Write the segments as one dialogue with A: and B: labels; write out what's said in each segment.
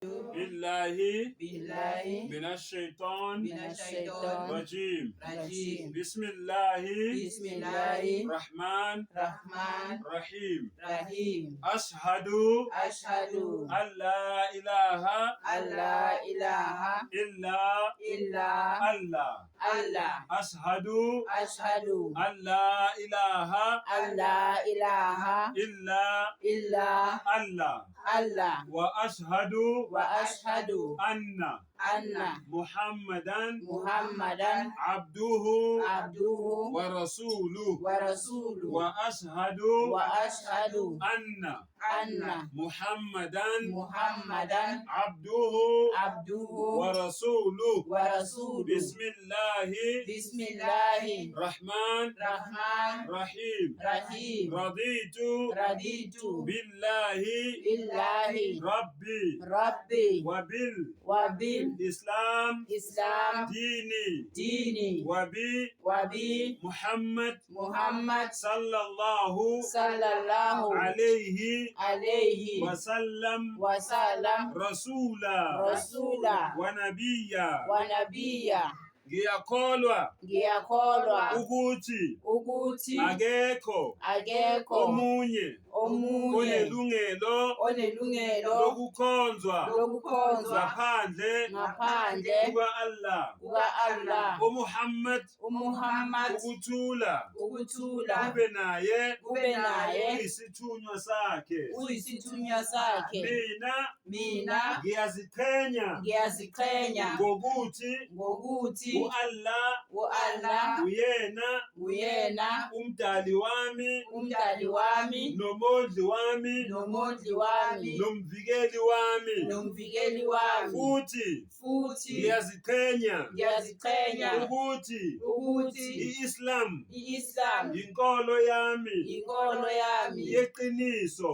A: بالله من الشيطان الرجيم. بسم الله الرحمن الرحيم. أشهد أن لا إله إلا الله. أشهد أن لا إله إلا الله. وأشهد أن محمدا عبده ورسوله. وأشهد أن محمدا عبده ورسوله. بسم الله الرحمن الرحيم. رضيت بالله ربي وبالإسلام ديني وبمحمد صلى الله عليه وسلم رسولا ونبيا. ngiyakholwa ukuthi akekho omunye onelungelo lokukhonzwa ngaphandle kuka Allah. uMuhammad ukuthula kube naye uyisithunywa sakhe. mina ngiyaziqhenya ngokuthi u-Allah uyena umdali wami nomondli wami nomvikeli wami. futhi ngiyaziqhenya ukuthi i-Islam inkolo yami yeqiniso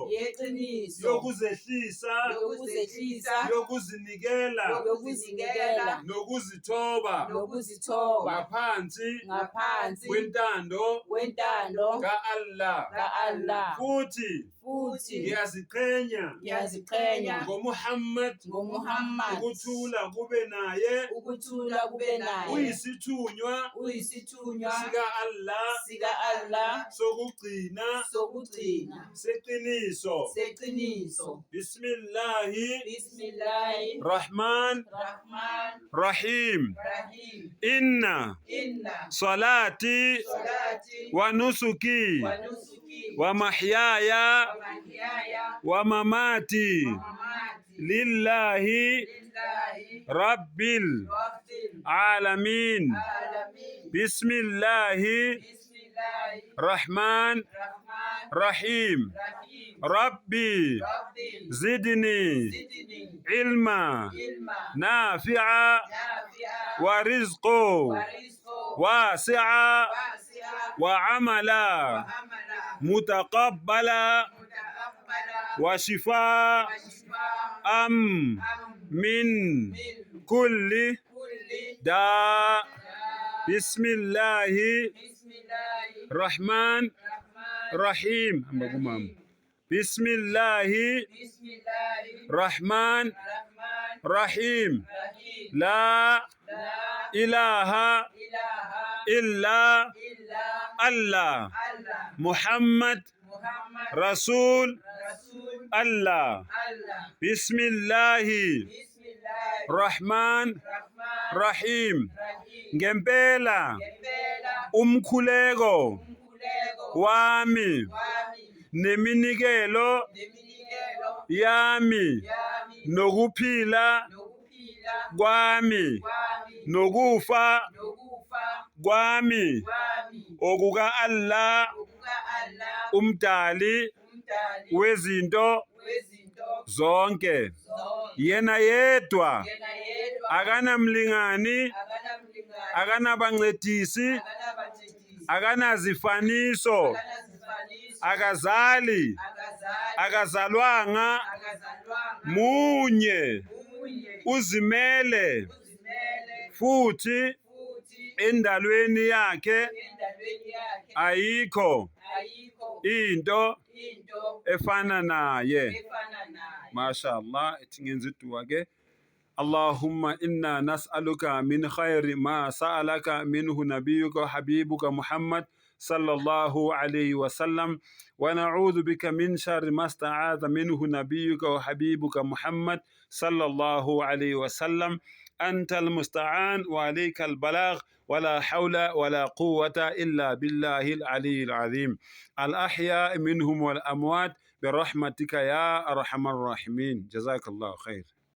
A: yokuzehlisa yokuzinikela nokuzithoba ngaphansi kwentando ka-Allah. futhi ngiyaziqhenya ngoMuhammad ukuthula kube naye uyisithunywa sika-Allah sokugcina seqiniso. Bismillahi Rahman Rahim. Inna salati wa nusuki wa mahyaya wa mamati lillahi rabbil alamin. Bismillahi Rahman Rahim. Rabbi zidni ilma nafi'a wa rizqo wasi'a wa amala mutaqabbala wa shifa min kulli da. Bismillahi Rahman Rahim. Bismillahi Rahman Rahim. La ilaha illa Allah. Muhammad Rasul Allah. Bismillahi Rahman Rahim. Ngempela umkhuleko wami neminikelo yami nokuphila kwami nokufa kwami okuka Allah umdali wezinto zonke. Yena yedwa akanamlingani, akanabancedisi, akanazifaniso, akazali, akazalwanga, munye, uzimele, futhi endalweni yakhe ayikho into efana naye. masha Allah itingenzi tuwage. اللهم إنا نسألك من خير ما سألك منه نبيك وحبيبك محمد صلى الله عليه وسلم، ونعوذ بك من شر ما استعاذ منه نبيك وحبيبك محمد صلى الله عليه وسلم. أنت المستعان وعليك البلاغ، ولا حول ولا قوة إلا بالله العلي العظيم. الأحياء منهم والأموات برحمتك يا أرحم الراحمين. جزاك الله خير.